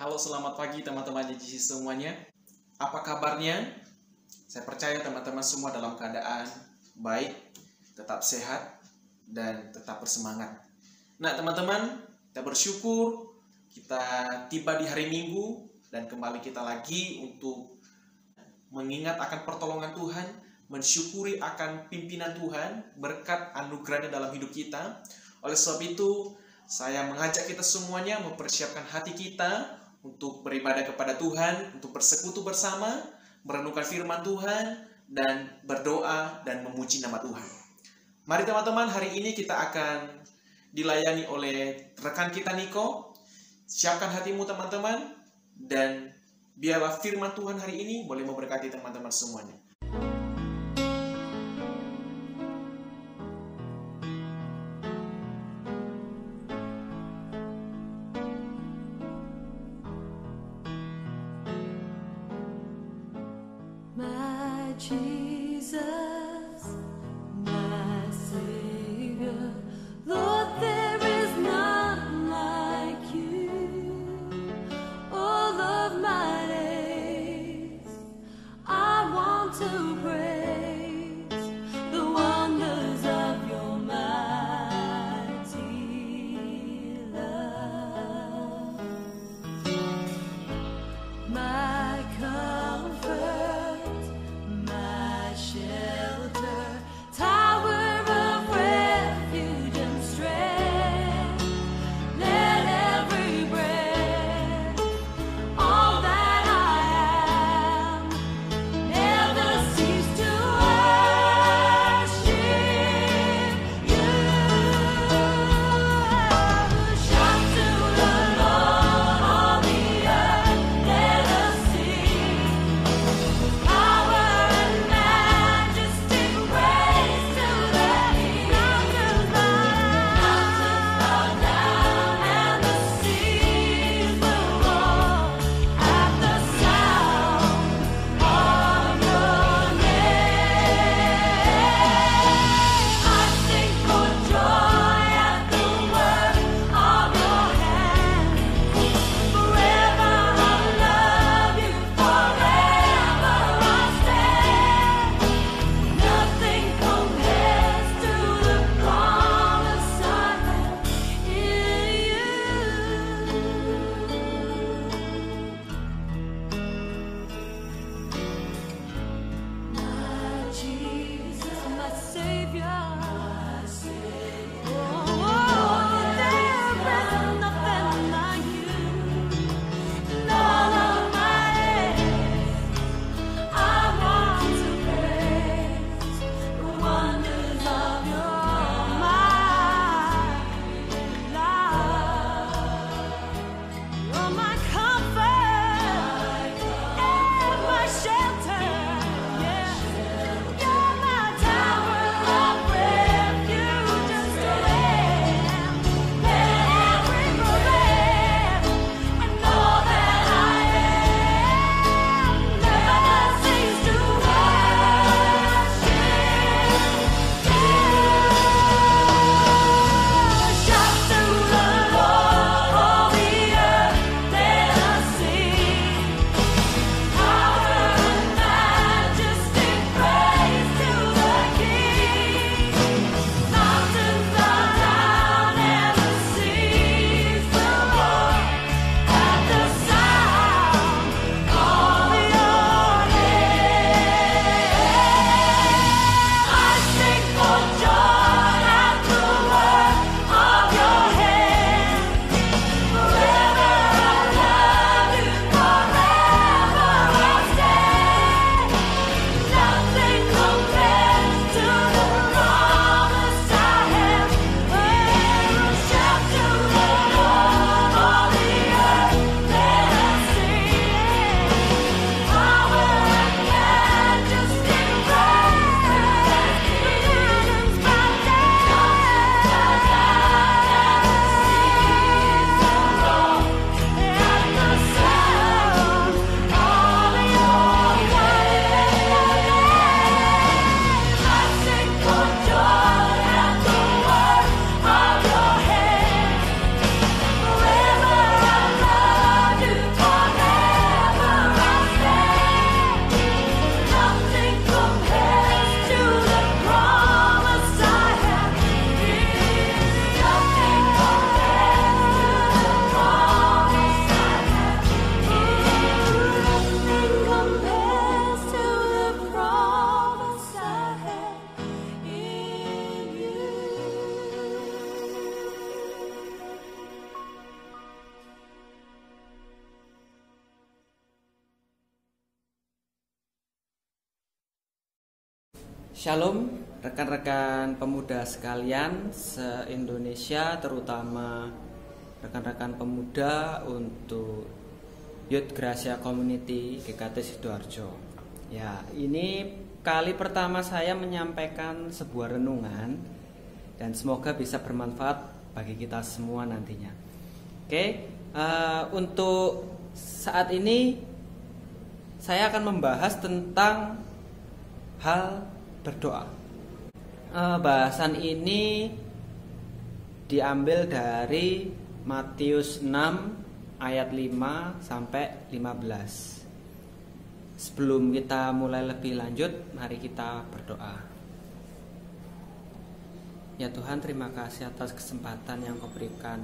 Halo, selamat pagi teman-teman JGC semuanya. Apa kabarnya? Saya percaya teman-teman semua dalam keadaan baik, tetap sehat, dan tetap bersemangat. Nah teman-teman, kita bersyukur kita tiba di hari Minggu dan kembali kita lagi untuk mengingat akan pertolongan Tuhan, mensyukuri akan pimpinan Tuhan, berkat anugerahnya dalam hidup kita. Oleh sebab itu, saya mengajak kita semuanya mempersiapkan hati kita untuk beribadah kepada Tuhan, untuk bersekutu bersama, merenungkan firman Tuhan, dan berdoa dan memuji nama Tuhan. Mari teman-teman, hari ini kita akan dilayani oleh rekan kita Niko. Siapkan hatimu teman-teman, dan biarlah firman Tuhan hari ini boleh memberkati teman-teman semuanya. My Jesus, my Savior, Lord, there is none like you. All of my days, I want to praise the wonders of your mighty love. My comfort, my shelter, Shalom rekan-rekan pemuda sekalian se-Indonesia, terutama rekan-rekan pemuda untuk Youth Gracia Community GKT Sidoarjo. Ya, ini kali pertama saya menyampaikan sebuah renungan dan semoga bisa bermanfaat bagi kita semua nantinya. Oke, untuk saat ini saya akan membahas tentang hal berdoa. Bahasan ini diambil dari Matius 6 ayat 5 sampai 15. Sebelum kita mulai lebih lanjut, mari kita berdoa. Ya Tuhan, terima kasih atas kesempatan yang Kau berikan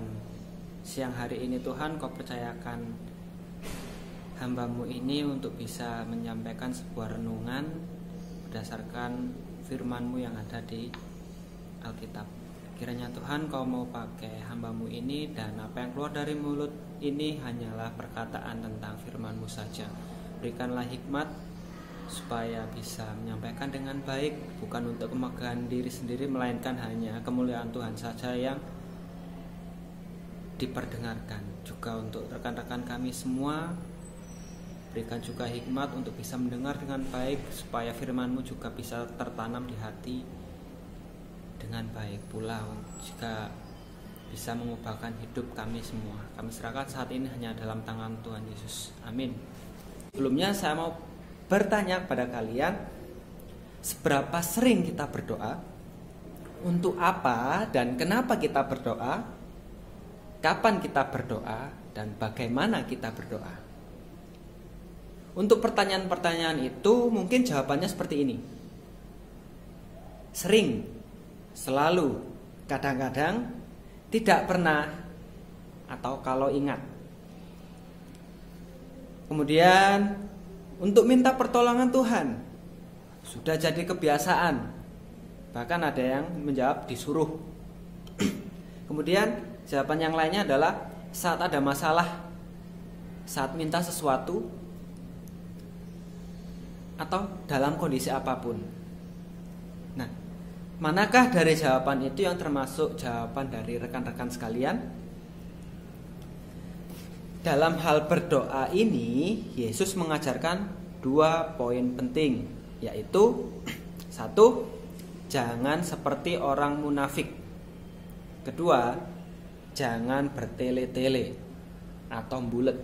siang hari ini. Tuhan, Kau percayakan hamba-Mu ini untuk bisa menyampaikan sebuah renungan berdasarkan firman-Mu yang ada di Alkitab. Kiranya Tuhan, Kau mau pakai hamba-Mu ini, dan apa yang keluar dari mulut ini hanyalah perkataan tentang firman-Mu saja. Berikanlah hikmat supaya bisa menyampaikan dengan baik, bukan untuk kemegahan diri sendiri, melainkan hanya kemuliaan Tuhan saja yang diperdengarkan. Juga untuk rekan-rekan kami semua, berikan juga hikmat untuk bisa mendengar dengan baik, supaya firman-Mu juga bisa tertanam di hati dengan baik pula, juga bisa mengubahkan hidup kami semua. Kami serahkan saat ini hanya dalam tangan Tuhan Yesus. Amin. Sebelumnya saya mau bertanya kepada kalian, seberapa sering kita berdoa? Untuk apa dan kenapa kita berdoa? Kapan kita berdoa? Dan bagaimana kita berdoa? Untuk pertanyaan-pertanyaan itu mungkin jawabannya seperti ini. Sering, selalu, kadang-kadang, tidak pernah, atau kalau ingat. Kemudian untuk minta pertolongan Tuhan sudah jadi kebiasaan. Bahkan ada yang menjawab disuruh. Kemudian jawaban yang lainnya adalah saat ada masalah, saat minta sesuatu, atau dalam kondisi apapun. Nah, manakah dari jawaban itu yang termasuk jawaban dari rekan-rekan sekalian? Dalam hal berdoa ini, Yesus mengajarkan 2 poin penting, yaitu 1, jangan seperti orang munafik. 2, jangan bertele-tele atau bulet.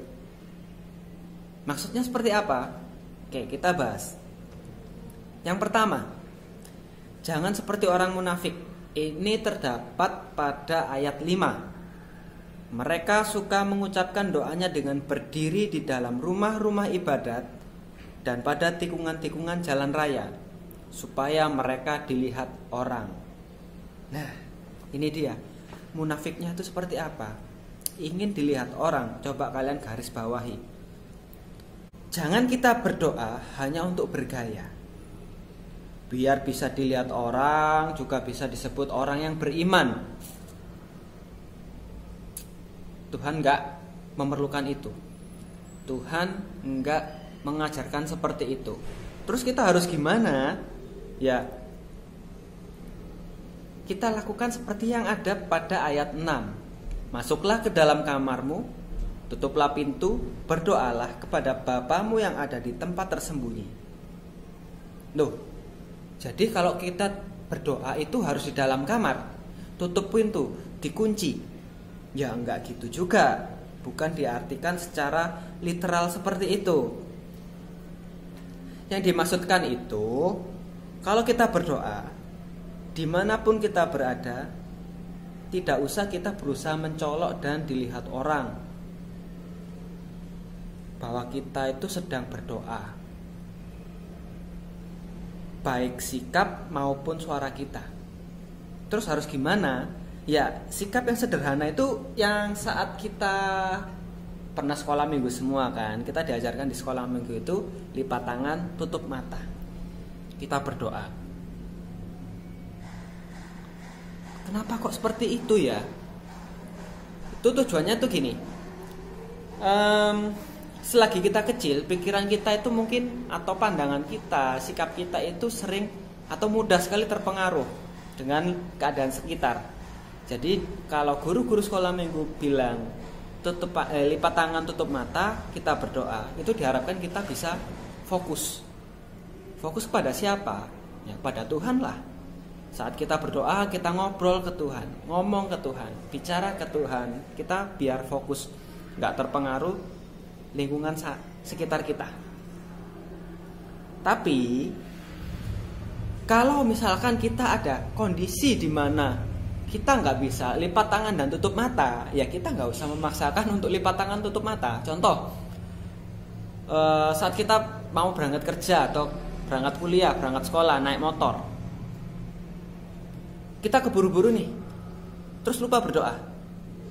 Maksudnya seperti apa? Oke, kita bahas. Yang pertama, jangan seperti orang munafik. Ini terdapat pada ayat 5. Mereka suka mengucapkan doanya dengan berdiri di dalam rumah-rumah ibadat dan pada tikungan-tikungan jalan raya, supaya mereka dilihat orang. Nah, ini dia. Munafiknya itu seperti apa? Ingin dilihat orang. Coba kalian garis bawahi. Jangan kita berdoa hanya untuk bergaya, biar bisa dilihat orang, juga bisa disebut orang yang beriman. Tuhan enggak memerlukan itu. Tuhan enggak mengajarkan seperti itu. Terus kita harus gimana? Ya, kita lakukan seperti yang ada pada ayat 6. Masuklah ke dalam kamarmu, tutuplah pintu, berdoalah kepada Bapamu yang ada di tempat tersembunyi. Loh, jadi kalau kita berdoa itu harus di dalam kamar, tutup pintu, dikunci? Ya enggak gitu juga. Bukan diartikan secara literal seperti itu. Yang dimaksudkan itu, kalau kita berdoa, dimanapun kita berada, tidak usah kita berusaha mencolok dan dilihat orang bahwa kita itu sedang berdoa, baik sikap maupun suara kita. Terus harus gimana? Ya, sikap yang sederhana itu yang saat kita pernah sekolah minggu semua kan, kita diajarkan di sekolah minggu itu lipat tangan, tutup mata, kita berdoa. Kenapa kok seperti itu ya? Itu tujuannya tuh gini. Selagi kita kecil, pikiran kita itu mungkin, atau pandangan kita, sikap kita itu sering atau mudah sekali terpengaruh dengan keadaan sekitar. Jadi kalau guru-guru sekolah minggu bilang lipat tangan tutup mata, kita berdoa, itu diharapkan kita bisa fokus. Fokus kepada siapa? Ya pada Tuhan lah. Saat kita berdoa, kita ngobrol ke Tuhan, ngomong ke Tuhan, bicara ke Tuhan, kita biar fokus, nggak terpengaruh lingkungan sekitar kita. Tapi kalau misalkan kita ada kondisi di mana kita nggak bisa lipat tangan dan tutup mata, ya kita nggak usah memaksakan untuk lipat tangan tutup mata. Contoh, saat kita mau berangkat kerja atau berangkat kuliah, berangkat sekolah, naik motor, kita keburu-buru nih, terus lupa berdoa.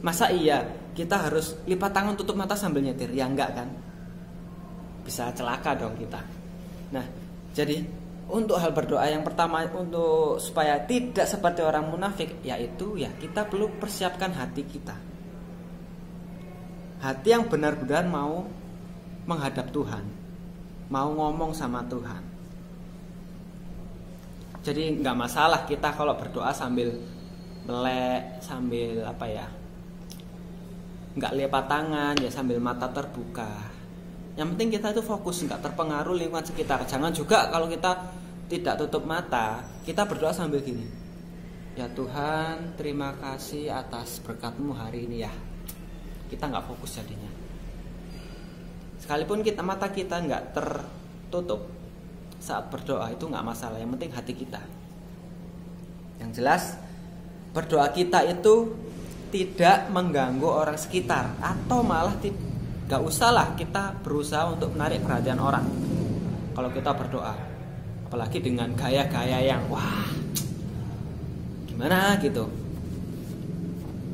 Masa iya kita harus lipat tangan tutup mata sambil nyetir? Ya enggak kan? Bisa celaka dong kita. Nah, jadi untuk hal berdoa yang pertama, untuk supaya tidak seperti orang munafik, yaitu ya kita perlu persiapkan hati kita. Hati yang benar-benar mau menghadap Tuhan, mau ngomong sama Tuhan. Jadi nggak masalah kita kalau berdoa sambil melek, sambil nggak lipat tangan, ya sambil mata terbuka. Yang penting kita itu fokus, nggak terpengaruh lingkungan sekitar. Jangan juga kalau kita tidak tutup mata, kita berdoa sambil gini, ya Tuhan terima kasih atas berkat-Mu hari ini ya. Kita nggak fokus jadinya. Sekalipun mata kita nggak tertutup saat berdoa, itu nggak masalah. Yang penting hati kita. Yang jelas berdoa kita itu tidak mengganggu orang sekitar, atau malah gak usahlah kita berusaha untuk menarik perhatian orang kalau kita berdoa, apalagi dengan gaya-gaya yang wah gimana gitu.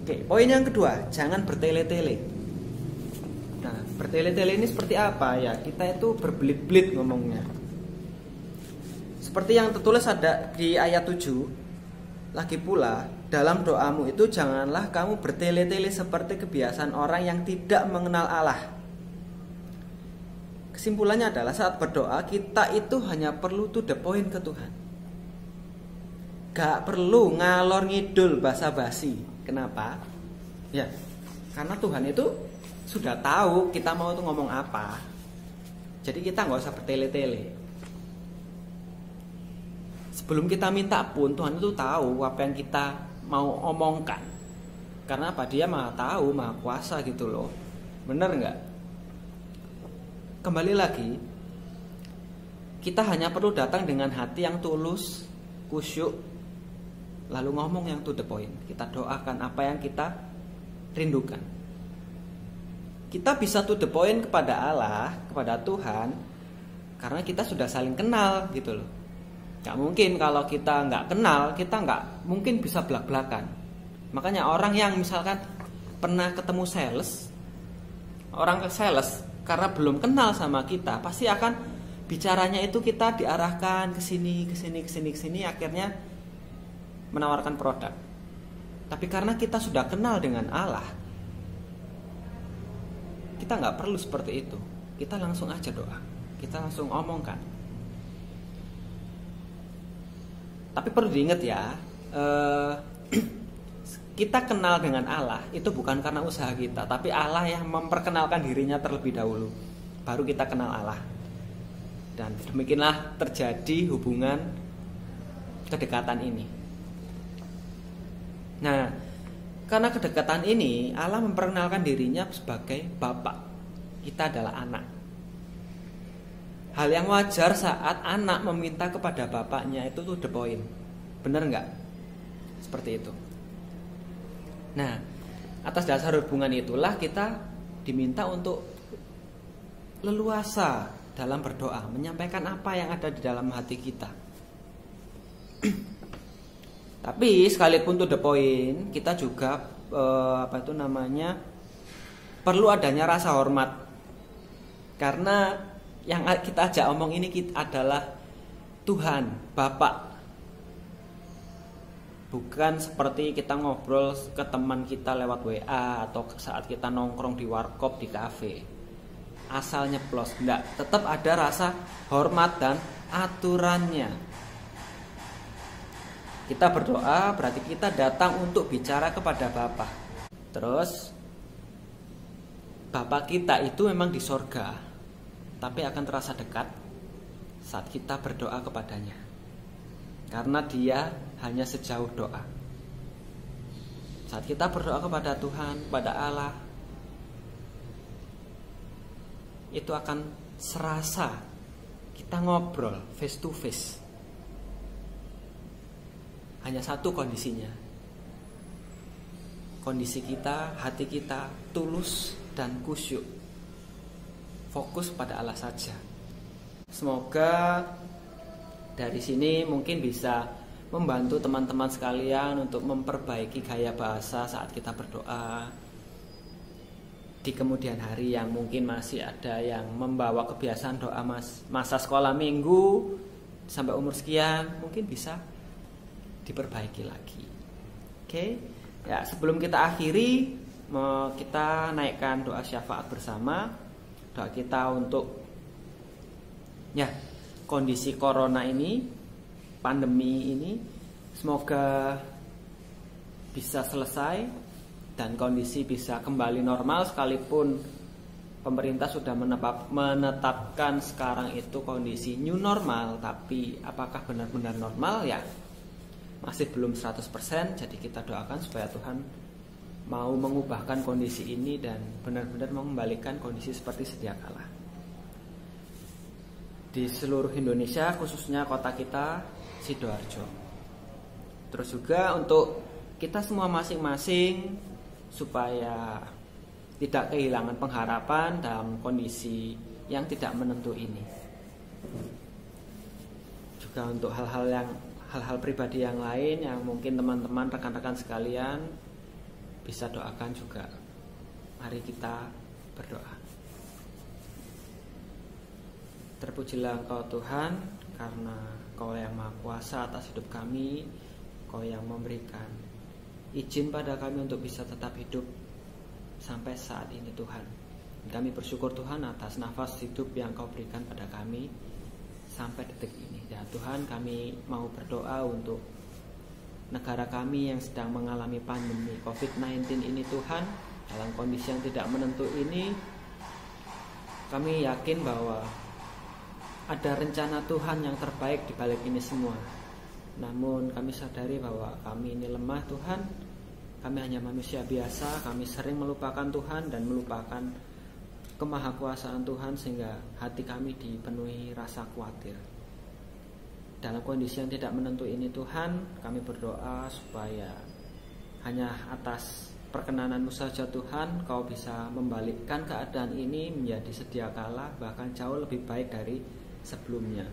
Oke, poin yang kedua, jangan bertele-tele. Nah, bertele-tele ini seperti apa ya? Kita itu berbelit-belit ngomongnya. Seperti yang tertulis ada di ayat 7, lagi pula dalam doamu itu janganlah kamu bertele-tele seperti kebiasaan orang yang tidak mengenal Allah. Kesimpulannya adalah saat berdoa kita itu hanya perlu to the point ke Tuhan. Gak perlu ngalor ngidul basa-basi. Kenapa? Ya, karena Tuhan itu sudah tahu kita mau tuh ngomong apa. Jadi kita gak usah bertele-tele. Sebelum kita minta pun Tuhan itu tahu apa yang kita mau omongkan. Karena apa? Dia maha tahu, maha kuasa gitu loh. Bener gak? Kembali lagi, kita hanya perlu datang dengan hati yang tulus, khusyuk, lalu ngomong yang to the point. Kita doakan apa yang kita rindukan. Kita bisa to the point kepada Allah, kepada Tuhan, karena kita sudah saling kenal gitu loh. Gak mungkin kalau kita gak kenal, kita gak mungkin bisa belak-belakan. Makanya orang yang misalkan pernah ketemu sales, orang ke sales karena belum kenal sama kita, pasti akan bicaranya itu kita diarahkan ke sini, akhirnya menawarkan produk. Tapi karena kita sudah kenal dengan Allah, kita gak perlu seperti itu. Kita langsung aja doa, kita langsung omongkan. Tapi perlu diingat ya, kita kenal dengan Allah itu bukan karena usaha kita, tapi Allah yang memperkenalkan dirinya terlebih dahulu, baru kita kenal Allah. Dan demikianlah terjadi hubungan kedekatan ini. Nah, karena kedekatan ini Allah memperkenalkan dirinya sebagai Bapa. Kita adalah anak. Hal yang wajar saat anak meminta kepada bapaknya itu to the point. Benar nggak? Seperti itu. Nah, atas dasar hubungan itulah kita diminta untuk leluasa dalam berdoa, menyampaikan apa yang ada di dalam hati kita. Tapi sekalipun to the point, kita juga perlu adanya rasa hormat. Karena yang kita ajak omong ini adalah Tuhan, Bapak. Bukan seperti kita ngobrol ke teman kita lewat WA atau saat kita nongkrong di warkop, di kafe. Asal nyeplos, enggak, tetap ada rasa hormat dan aturannya. kita berdoa berarti kita datang untuk bicara kepada Bapa. Terus Bapa kita itu memang di sorga, tapi akan terasa dekat saat kita berdoa kepadanya. Karena dia hanya sejauh doa. Saat kita berdoa kepada Tuhan, kepada Allah, itu akan serasa kita ngobrol face to face. Hanya satu kondisinya. Kondisi kita, hati kita tulus dan khusyuk. Fokus pada Allah saja. Semoga dari sini mungkin bisa membantu teman-teman sekalian untuk memperbaiki gaya bahasa saat kita berdoa. Di kemudian hari yang mungkin masih ada yang membawa kebiasaan doa masa sekolah minggu sampai umur sekian, mungkin bisa diperbaiki lagi. Oke. Ya, sebelum kita akhiri, kita naikkan doa syafaat bersama. Doa kita untuk kondisi corona ini, pandemi ini, semoga bisa selesai dan kondisi bisa kembali normal, sekalipun pemerintah sudah menetapkan sekarang itu kondisi new normal, tapi apakah benar-benar normal ya masih belum 100%. Jadi kita doakan supaya Tuhan mau mengubahkan kondisi ini dan benar-benar mengembalikan kondisi seperti sedia kala di seluruh Indonesia, khususnya kota kita Sidoarjo. Terus juga untuk kita semua masing-masing supaya tidak kehilangan pengharapan dalam kondisi yang tidak menentu ini. Juga untuk hal-hal pribadi yang lain yang mungkin teman-teman, rekan-rekan sekalian bisa doakan juga. Mari kita berdoa. Terpujilah Engkau Tuhan, karena Engkau yang Maha Kuasa atas hidup kami. Engkau yang memberikan izin pada kami untuk bisa tetap hidup sampai saat ini Tuhan. Kami bersyukur Tuhan atas nafas hidup yang Kau berikan pada kami sampai detik ini. Ya Tuhan, kami mau berdoa untuk negara kami yang sedang mengalami pandemi COVID-19 ini Tuhan. Dalam kondisi yang tidak menentu ini, kami yakin bahwa ada rencana Tuhan yang terbaik di balik ini semua. Namun kami sadari bahwa kami ini lemah Tuhan. Kami hanya manusia biasa. Kami sering melupakan Tuhan dan melupakan kemahakuasaan Tuhan, sehingga hati kami dipenuhi rasa khawatir. Dalam kondisi yang tidak menentu ini Tuhan, kami berdoa supaya hanya atas perkenanan-Mu saja Tuhan, Kau bisa membalikkan keadaan ini menjadi sedia kala, bahkan jauh lebih baik dari sebelumnya.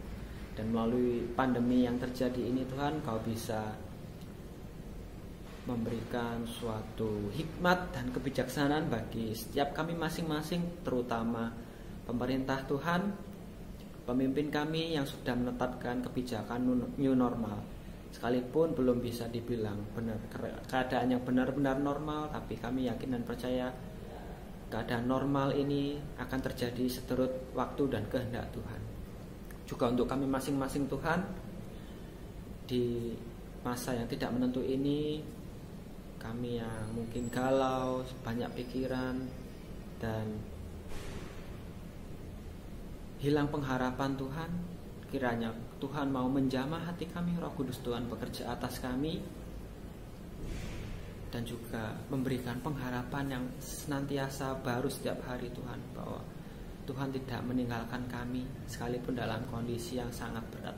Dan melalui pandemi yang terjadi ini Tuhan, Kau bisa memberikan suatu hikmat dan kebijaksanaan bagi setiap kami masing-masing, terutama pemerintah Tuhan, pemimpin kami yang sudah menetapkan kebijakan new normal. Sekalipun belum bisa dibilang benar keadaan yang benar-benar normal, tapi kami yakin dan percaya keadaan normal ini akan terjadi seturut waktu dan kehendak Tuhan. Juga untuk kami masing-masing Tuhan, di masa yang tidak menentu ini, kami yang mungkin galau, banyak pikiran dan hilang pengharapan Tuhan, kiranya Tuhan mau menjamah hati kami, Roh Kudus Tuhan bekerja atas kami, dan juga memberikan pengharapan yang senantiasa baru setiap hari Tuhan, bahwa Tuhan tidak meninggalkan kami sekalipun dalam kondisi yang sangat berat.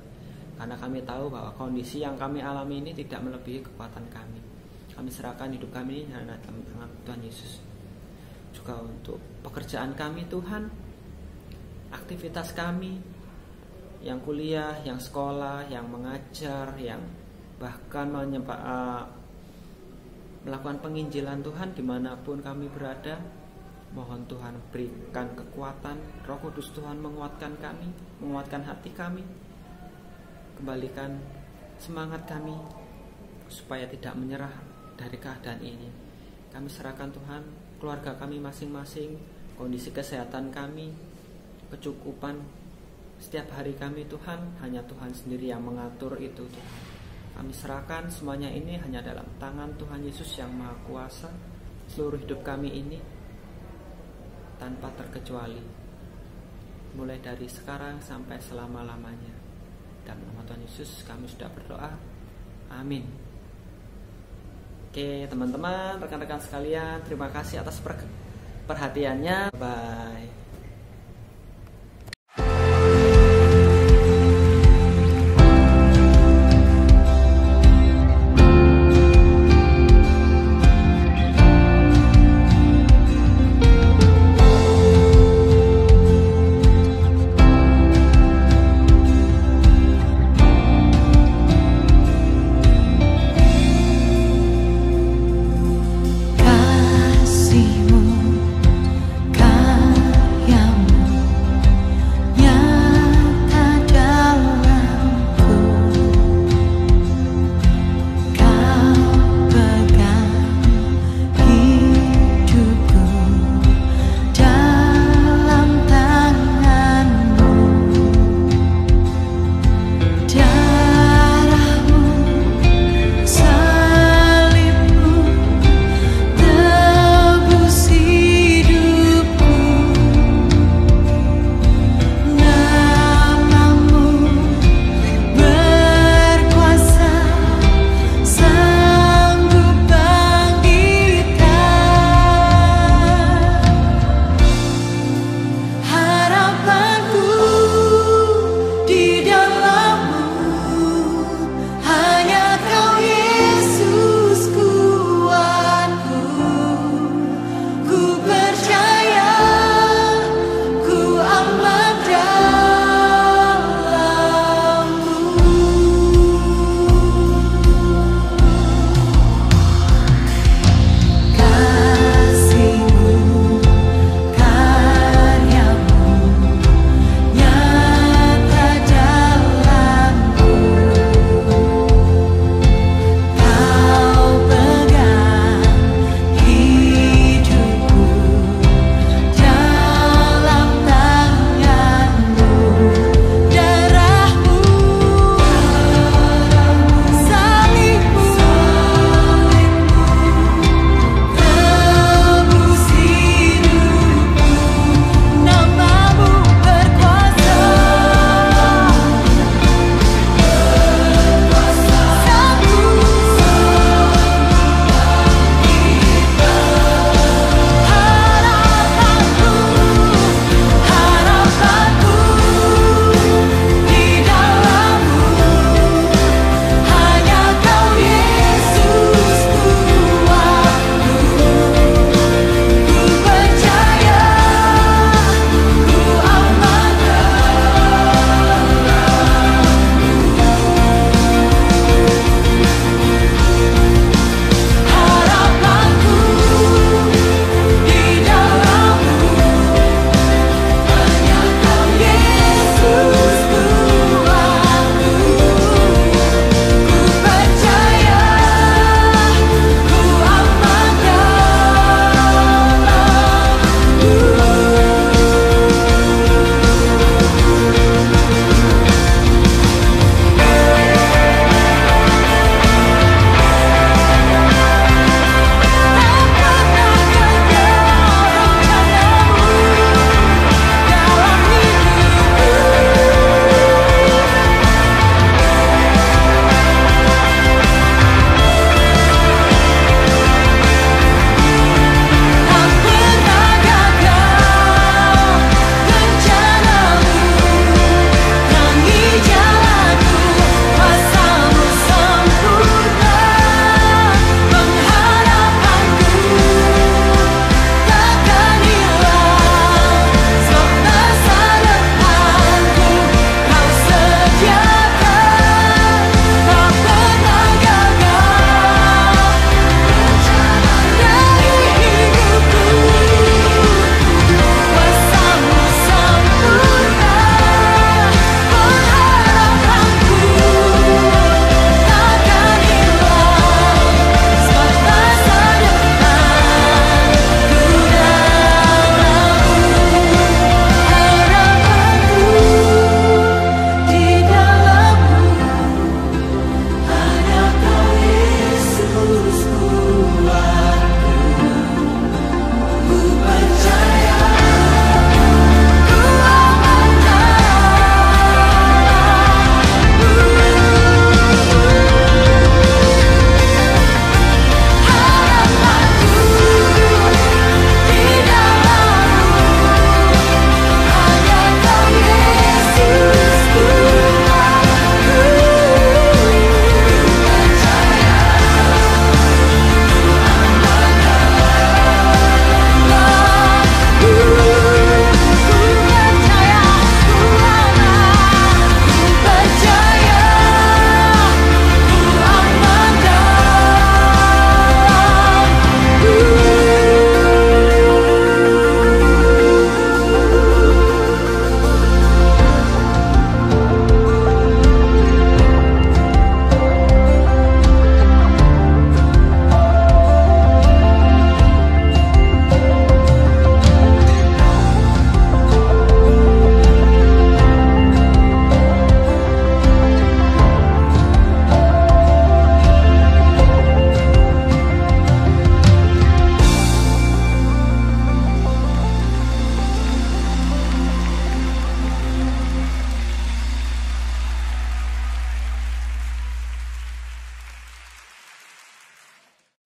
Karena kami tahu bahwa kondisi yang kami alami ini tidak melebihi kekuatan kami. Kami serahkan hidup kami ini hanya dalam tangan Tuhan Yesus. Juga untuk pekerjaan kami Tuhan, aktivitas kami, yang kuliah, yang sekolah, yang mengajar, yang bahkan melakukan penginjilan Tuhan dimanapun kami berada. Mohon Tuhan berikan kekuatan, Roh Kudus Tuhan menguatkan kami, menguatkan hati kami, kembalikan semangat kami supaya tidak menyerah dari keadaan ini. Kami serahkan Tuhan keluarga kami masing-masing, kondisi kesehatan kami, kecukupan setiap hari kami Tuhan, hanya Tuhan sendiri yang mengatur itu Tuhan. Kami serahkan semuanya ini hanya dalam tangan Tuhan Yesus yang Maha Kuasa. Seluruh hidup kami ini tanpa terkecuali, mulai dari sekarang sampai selama-lamanya. Dalam nama Tuhan Yesus kami sudah berdoa. Amin. Oke teman-teman, rekan-rekan sekalian, terima kasih atas perhatiannya. Bye. Kasih-Mu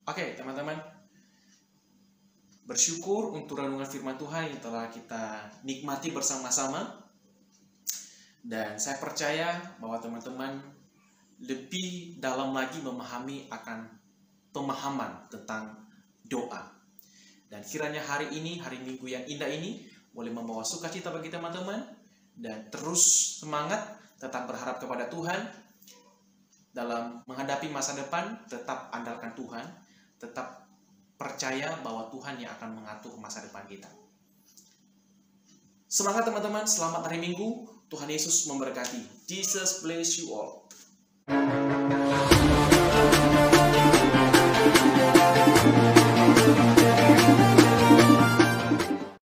Oke, teman-teman. Bersyukur untuk renungan firman Tuhan yang telah kita nikmati bersama-sama. Dan saya percaya bahwa teman-teman lebih dalam lagi memahami akan pemahaman tentang doa. Dan kiranya hari ini, hari Minggu yang indah ini, boleh membawa sukacita bagi teman-teman. Dan terus semangat, tetap berharap kepada Tuhan. Dalam menghadapi masa depan, tetap andalkan Tuhan. Tetap percaya bahwa Tuhan yang akan mengatur masa depan kita. Semangat teman-teman, selamat hari Minggu. Tuhan Yesus memberkati. Jesus bless you all.